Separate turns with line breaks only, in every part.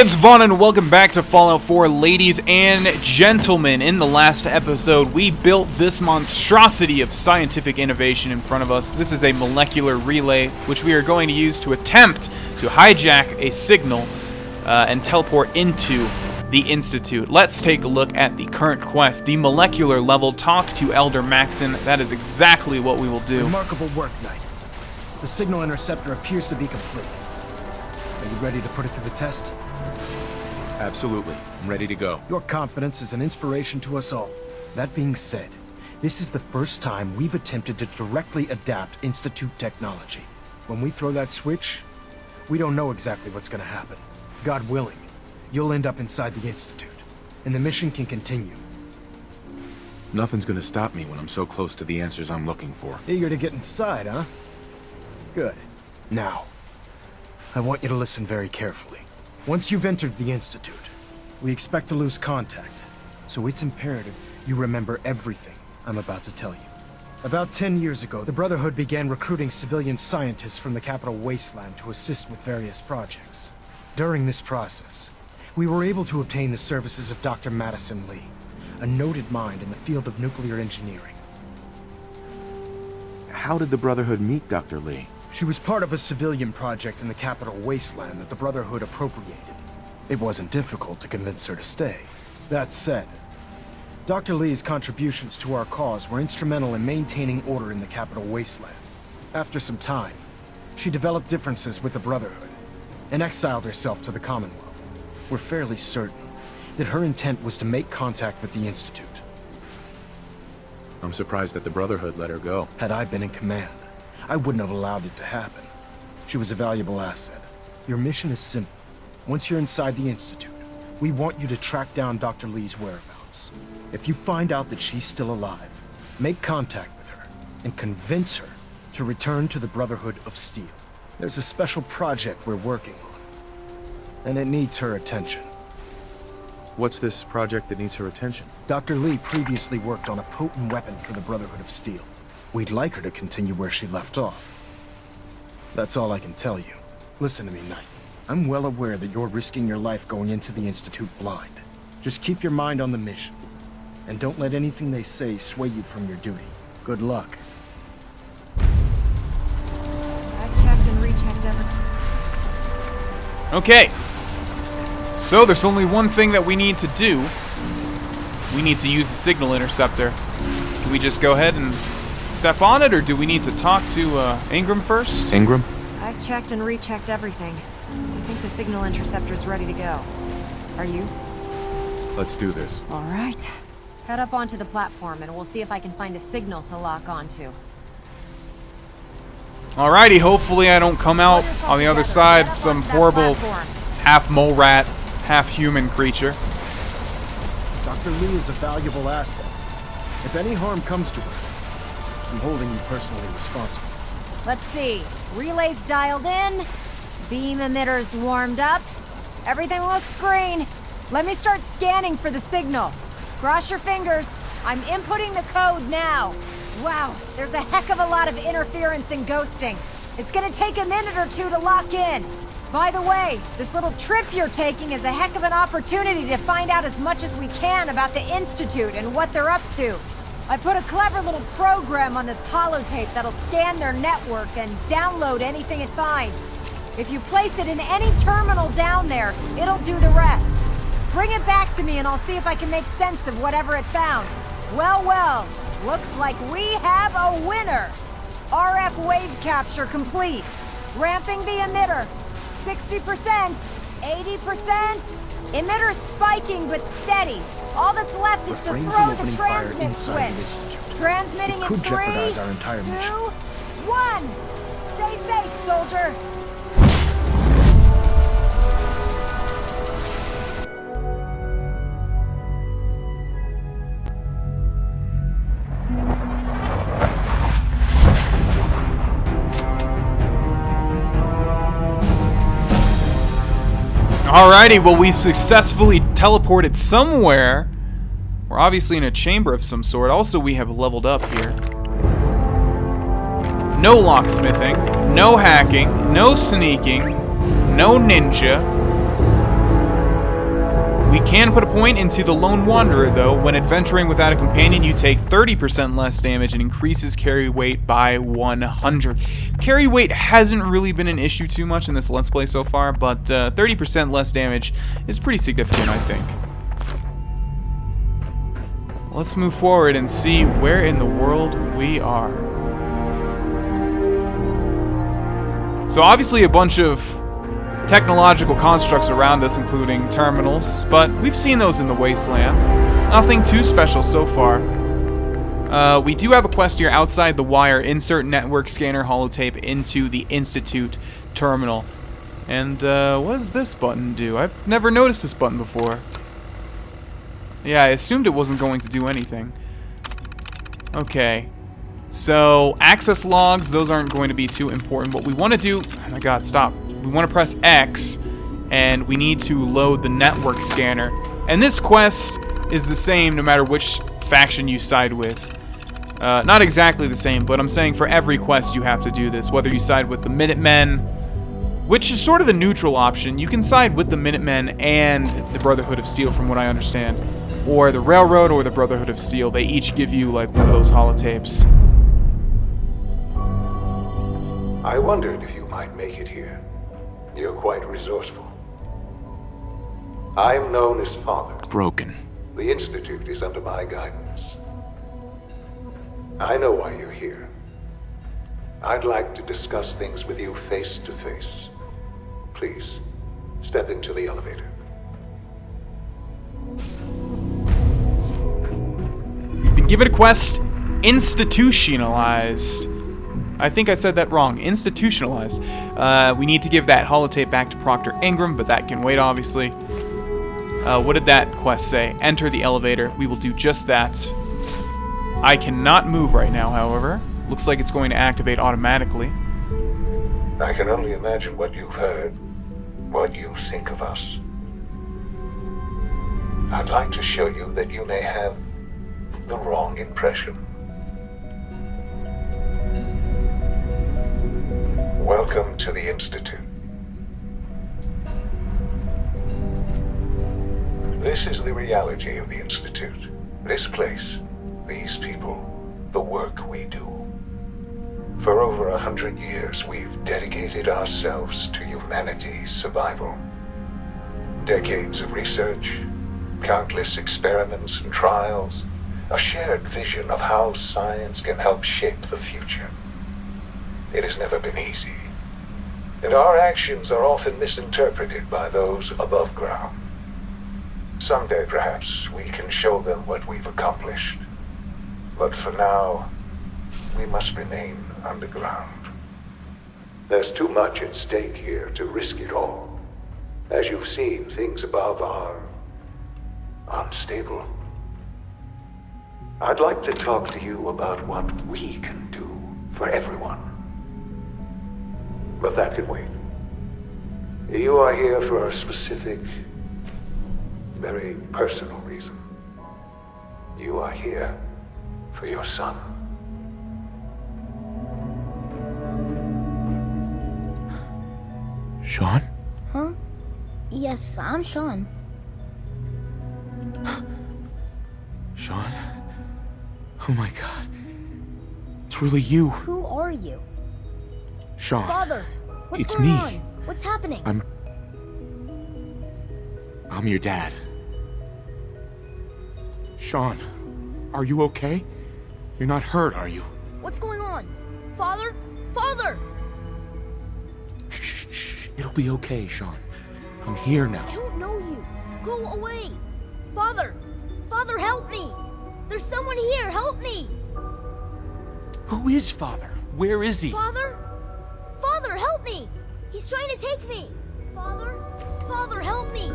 it's Vaughn and welcome back to Fallout 4, ladies and gentlemen. In the last episode, we built this monstrosity of scientific innovation in front of us. This is a molecular relay, which we are going to use to attempt to hijack a signal and teleport into the Institute. Let's take a look at the current quest, the molecular level. Talk to Elder Maxon. That is exactly what we will do.
Remarkable work, Knight. The signal interceptor appears to be complete. Are you ready to put it to the test?
Absolutely. I'm ready to go.
Your confidence is an inspiration to us all. That being said, this is the first time we've attempted to directly adapt Institute technology. When we throw that switch, we don't know exactly what's going to happen. God willing, you'll end up inside the Institute, and the mission can continue.
Nothing's gonna stop me when I'm so close to the answers I'm looking for.
Eager to get inside, huh? Good. Now, I want you to listen very carefully. Once you've entered the Institute, we expect to lose contact, so it's imperative you remember everything I'm about to tell you. About 10 years ago, the Brotherhood began recruiting civilian scientists from the capital wasteland to assist with various projects. During this process, we were able to obtain the services of Dr. Madison Lee, a noted mind in the field of nuclear engineering.
How did the Brotherhood meet Dr. Lee?
She was part of a civilian project in the capital wasteland that the Brotherhood appropriated. It wasn't difficult to convince her to stay. That said, Dr. Lee's contributions to our cause were instrumental in maintaining order in the capital wasteland. After some time, she developed differences with the Brotherhood and exiled herself to the Commonwealth. We're fairly certain that her intent was to make contact with the Institute.
I'm surprised that the Brotherhood let her go.
Had I been in command, I wouldn't have allowed it to happen. She was a valuable asset. Your mission is simple. Once you're inside the Institute, we want you to track down Dr. Lee's whereabouts. If you find out that she's still alive, make contact with her and convince her to return to the Brotherhood of Steel. There's a special project we're working on, and it needs her attention.
What's this project that needs her attention?
Dr. Lee previously worked on a potent weapon for the Brotherhood of Steel. We'd like her to continue where she left off. That's all I can tell you. Listen to me, Knight. I'm well aware that you're risking your life going into the Institute blind. Just keep your mind on the mission, and don't let anything they say sway you from your duty. Good luck.
I've checked and rechecked everything.
Okay. So there's only one thing that we need to do. We need to use the signal interceptor. Can we just go ahead and step on it, or do we need to talk to Ingram first?
Ingram?
I've checked and rechecked everything. I think the signal interceptor's ready to go. Are you?
Let's do this.
All right. Head up onto the platform and we'll see if I can find a signal to lock onto.
Alrighty, hopefully I don't come out on the other side some horrible half mole rat, half human creature.
Dr. Lee is a valuable asset. If any harm comes to her, I'm holding you personally responsible.
Let's see. Relays dialed in. Beam emitters warmed up. Everything looks green. Let me start scanning for the signal. Cross your fingers. I'm inputting the code now. Wow, there's a heck of a lot of interference and ghosting. It's gonna take a minute or two to lock in. By the way, this little trip you're taking is a heck of an opportunity to find out as much as we can about the Institute and what they're up to. I put a clever little program on this holotape that'll scan their network and download anything it finds. If you place it in any terminal down there, it'll do the rest. Bring it back to me and I'll see if I can make sense of whatever it found. Well, well, looks like we have a winner. RF wave capture complete. Ramping the emitter. 60%, 80%. Emitter spiking but steady. All that's left is to throw the transmit switch. Transmitting in 3, 2, 1. Stay safe, soldier.
Alrighty, well, we've successfully teleported somewhere. We're obviously in a chamber of some sort. Also, we have leveled up here. No locksmithing, no hacking, no sneaking, no ninja. We can put a point into the Lone Wanderer, though. When adventuring without a companion, you take 30% less damage and increases carry weight by 100. Carry weight hasn't really been an issue too much in this Let's Play so far, but 30% less damage is pretty significant, I think. Let's move forward and see where in the world we are. So obviously a bunch of technological constructs around us, including terminals, but we've seen those in the Wasteland. Nothing too special so far. We do have a quest here outside the wire. Insert network scanner holotape into the Institute terminal. And what does this button do? I've never noticed this button before. Yeah, I assumed it wasn't going to do anything. Okay. So, access logs, those aren't going to be too important. What we want to do... Oh my god, stop. We want to press X, and we need to load the network scanner. And this quest is the same no matter which faction you side with. Not exactly the same, but I'm saying for every quest you have to do this. Whether you side with the Minutemen, which is sort of the neutral option. You can side with the Minutemen and the Brotherhood of Steel, from what I understand. Or the Railroad or the Brotherhood of Steel. They each give you, like, one of those holotapes.
I wondered if you might make it here. You're quite resourceful. I'm known as Father.
Broken.
The Institute is under my guidance. I know why you're here. I'd like to discuss things with you face to face. Please, step into the elevator.
You've been given a quest, institutionalized. I think I said that wrong. Institutionalized. We need to give that holotape back to Proctor Ingram, but that can wait, obviously. What did that quest say? Enter the elevator. We will do just that. I cannot move right now, however. Looks like it's going to activate automatically.
I can only imagine what you've heard, what you think of us. I'd like to show you that you may have the wrong impression. Welcome to the Institute. This is the reality of the Institute. This place, these people, the work we do. For over 100 years, we've dedicated ourselves to humanity's survival. Decades of research, countless experiments and trials, a shared vision of how science can help shape the future. It has never been easy, and our actions are often misinterpreted by those above ground. Someday, perhaps, we can show them what we've accomplished. But for now, we must remain underground. There's too much at stake here to risk it all. As you've seen, things above are unstable. I'd like to talk to you about what we can do for everyone. But that can wait. You are here for a specific, very personal reason. You are here for your son.
Sean?
Huh? Yes, I'm Sean.
Sean? Oh my god. It's really you.
Who are you?
Sean.
Father, what's
It's
going
me.
on? What's happening?
I'm your dad. Sean, are you okay? You're not hurt, are you?
What's going on? Father? Father!
Shh, shh. It'll be okay, Sean. I'm here
I
now.
don't know you. Go away. Father! Father, help me! There's someone here, help me!
Who is Father? Where is he?
Father? Father, help me! He's trying to take me! Father? Father, help me!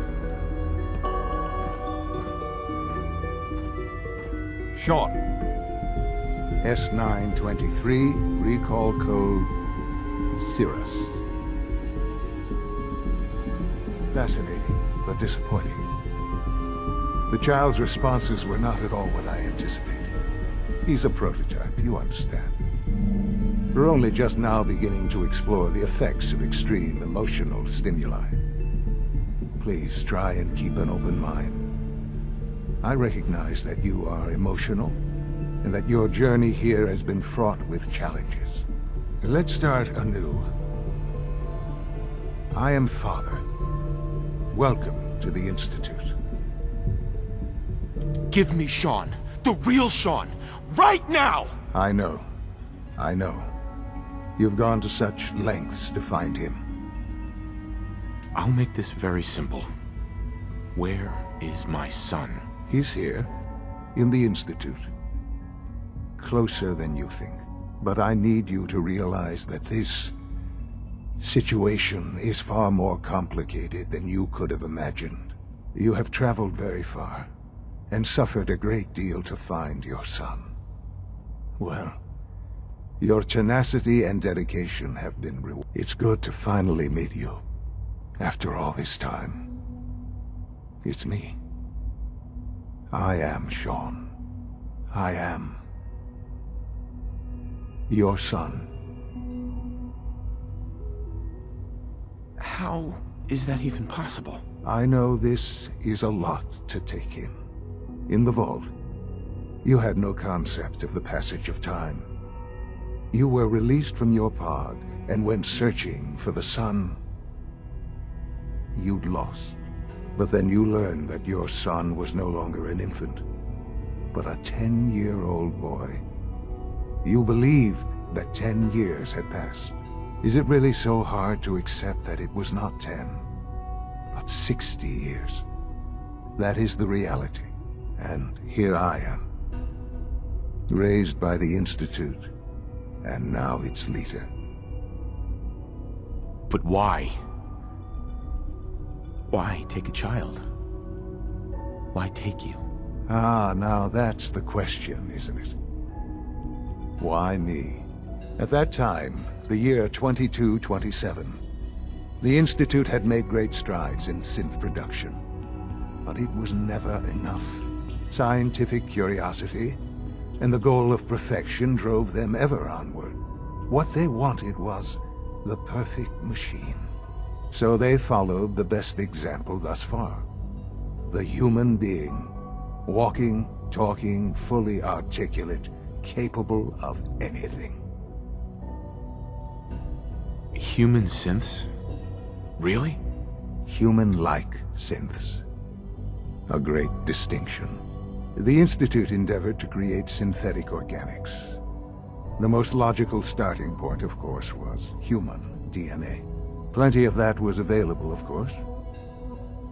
Sean. S923, recall code Cirrus. Fascinating, but disappointing. The child's responses were not at all what I anticipated. He's a prototype, you understand. We're only just now beginning to explore the effects of extreme emotional stimuli. Please try and keep an open mind. I recognize that you are emotional, and that your journey here has been fraught with challenges. Let's start anew. I am Father. Welcome to the Institute.
Give me Sean. The real Sean. Right now!
I know. I know. You've gone to such lengths to find him.
I'll make this very simple. Where is my son?
He's here, in the Institute. Closer than you think. But I need you to realize that this situation is far more complicated than you could have imagined. You have traveled very far, and suffered a great deal to find your son. Well, your tenacity and dedication have been rewarded. It's good to finally meet you, after all this time. It's me. I am Sean. I am your son.
How is that even possible?
I know this is a lot to take in. In the vault, you had no concept of the passage of time. You were released from your pod and went searching for the son you'd lost. But then you learned that your son was no longer an infant, but a 10-year-old boy. You believed that 10 years had passed. Is it really so hard to accept that it was not 10, but 60 years? That is the reality. And here I am, raised by the Institute, and now its leader.
But why? Why take a child? Why take you?
Ah, now that's the question, isn't it? Why me? At that time, the year 2227, the Institute had made great strides in synth production. But it was never enough. Scientific curiosity and the goal of perfection drove them ever onward. What they wanted was the perfect machine. So they followed the best example thus far. The human being, walking, talking, fully articulate, capable of anything.
Human synths? Really?
Human-like synths. A great distinction. The Institute endeavored to create synthetic organics. The most logical starting point, of course, was human DNA. Plenty of that was available, of course,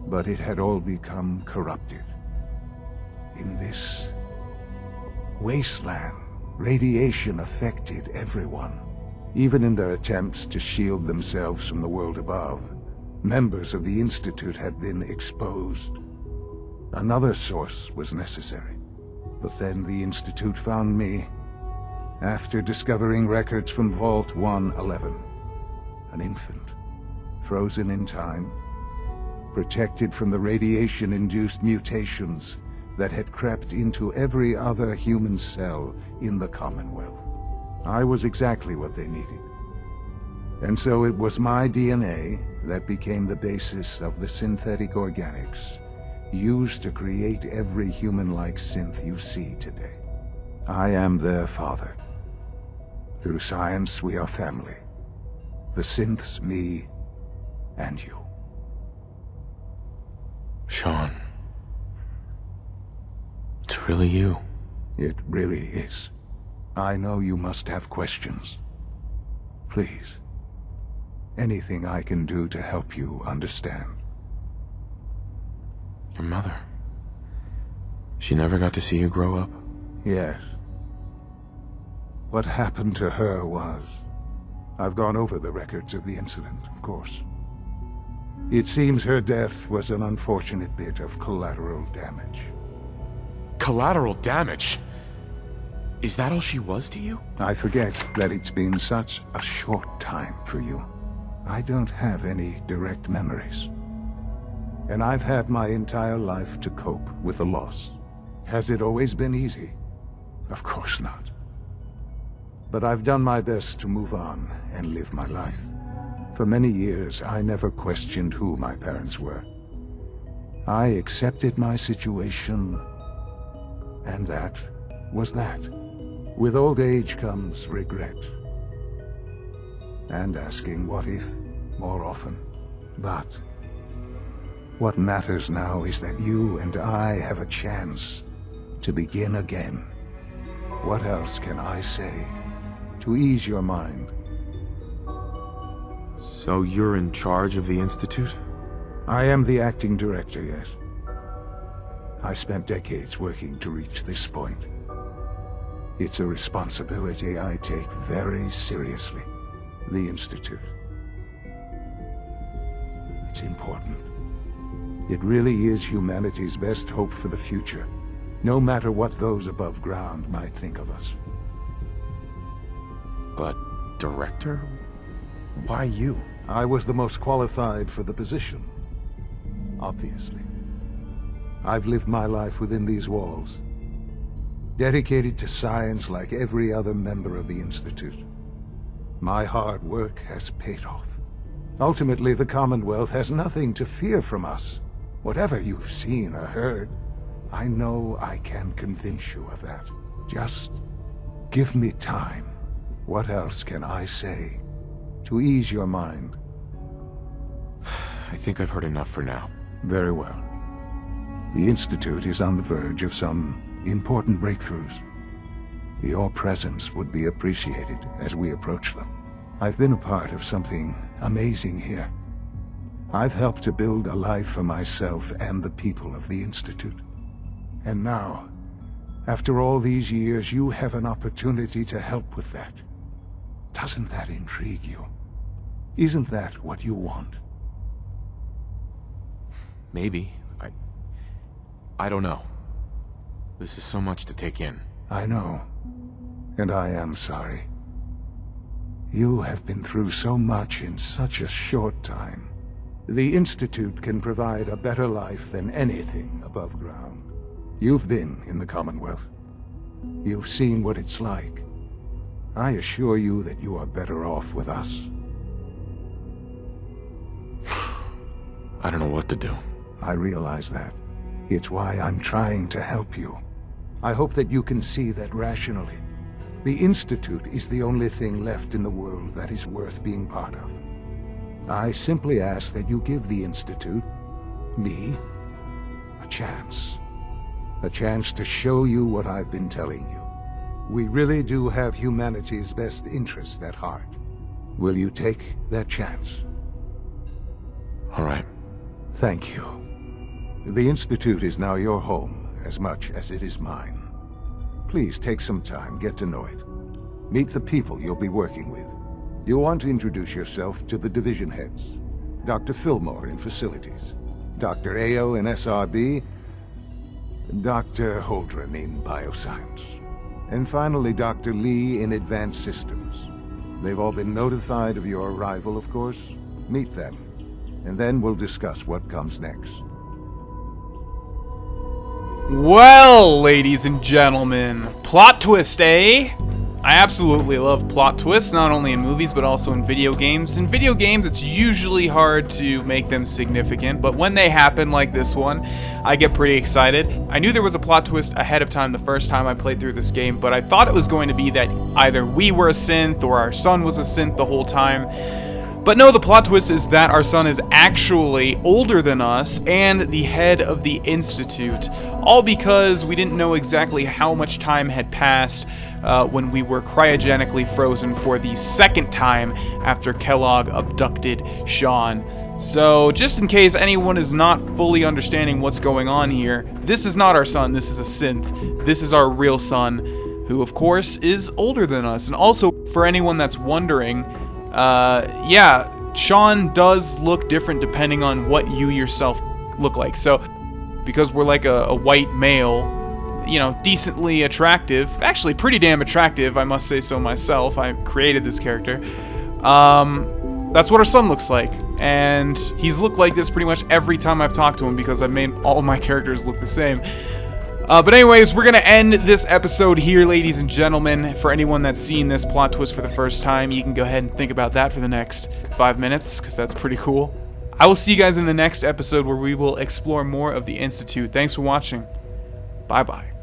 but it had all become corrupted. In this wasteland, radiation affected everyone. Even in their attempts to shield themselves from the world above, members of the Institute had been exposed. Another source was necessary. But then the Institute found me, after discovering records from Vault 111. An infant, frozen in time, protected from the radiation-induced mutations that had crept into every other human cell in the Commonwealth. I was exactly what they needed. And so it was my DNA that became the basis of the synthetic organics used to create every human-like synth you see today. I am their father. Through science, we are family. The synths, me, and you.
Sean. It's really you.
It really is. I know you must have questions. Please. Anything I can do to help you understand.
Your mother. She never got to see you grow up?
Yes. What happened to her was... I've gone over the records of the incident, of course. It seems her death was an unfortunate bit of collateral damage.
Collateral damage? Is that all she was to you?
I forget that it's been such a short time for you. I don't have any direct memories. And I've had my entire life to cope with the loss. Has it always been easy? Of course not. But I've done my best to move on and live my life. For many years, I never questioned who my parents were. I accepted my situation, and that was that. With old age comes regret. And asking what if more often. But what matters now is that you and I have a chance to begin again. What else can I say to ease your mind?
So you're in charge of the Institute?
I am the acting director, yes. I spent decades working to reach this point. It's a responsibility I take very seriously. The Institute. It's important. It really is humanity's best hope for the future, no matter what those above ground might think of us.
But, Director? Why you?
I was the most qualified for the position, obviously. I've lived my life within these walls, dedicated to science like every other member of the Institute. My hard work has paid off. Ultimately, the Commonwealth has nothing to fear from us. Whatever you've seen or heard, I know I can convince you of that. Just give me time. What else can I say to ease your mind?
I think I've heard enough for now.
Very well. The Institute is on the verge of some important breakthroughs. Your presence would be appreciated as we approach them. I've been a part of something amazing here. I've helped to build a life for myself and the people of the Institute. And now, after all these years, you have an opportunity to help with that. Doesn't that intrigue you? Isn't that what you want?
Maybe. I don't know. This is so much to take in.
I know. And I am sorry. You have been through so much in such a short time. The Institute can provide a better life than anything above ground. You've been in the Commonwealth. You've seen what it's like. I assure you that you are better off with us.
I don't know what to do.
I realize that. It's why I'm trying to help you. I hope that you can see that rationally. The Institute is the only thing left in the world that is worth being part of. I simply ask that you give the Institute, me, a chance. A chance to show you what I've been telling you. We really do have humanity's best interest at heart. Will you take that chance?
All right.
Thank you. The Institute is now your home, as much as it is mine. Please take some time, get to know it. Meet the people you'll be working with. You'll want to introduce yourself to the division heads. Dr. Fillmore in Facilities, Dr. Ao in SRB, Dr. Holdren in Bioscience, and finally Dr. Lee in Advanced Systems. They've all been notified of your arrival, of course. Meet them, and then we'll discuss what comes next.
Well, ladies and gentlemen, plot twist, eh? I absolutely love plot twists, not only in movies, but also in video games. In video games, it's usually hard to make them significant, but when they happen like this one, I get pretty excited. I knew there was a plot twist ahead of time the first time I played through this game, but I thought it was going to be that either we were a synth or our son was a synth the whole time. But no, the plot twist is that our son is actually older than us and the head of the Institute. All because we didn't know exactly how much time had passed when we were cryogenically frozen for the second time after Kellogg abducted Sean. So, just in case anyone is not fully understanding what's going on here, this is not our son, this is a synth. This is our real son, who of course is older than us. And also, for anyone that's wondering, yeah, Sean does look different depending on what you yourself look like. So, because we're like a white male, you know, decently attractive, actually pretty damn attractive, I must say so myself, I created this character, that's what our son looks like. And he's looked like this pretty much every time I've talked to him because I've made all of my characters look the same. But anyways, we're going to end this episode here, ladies and gentlemen. For anyone that's seen this plot twist for the first time, you can go ahead and think about that for the next 5 minutes, because that's pretty cool. I will see you guys in the next episode where we will explore more of the Institute. Thanks for watching. Bye-bye.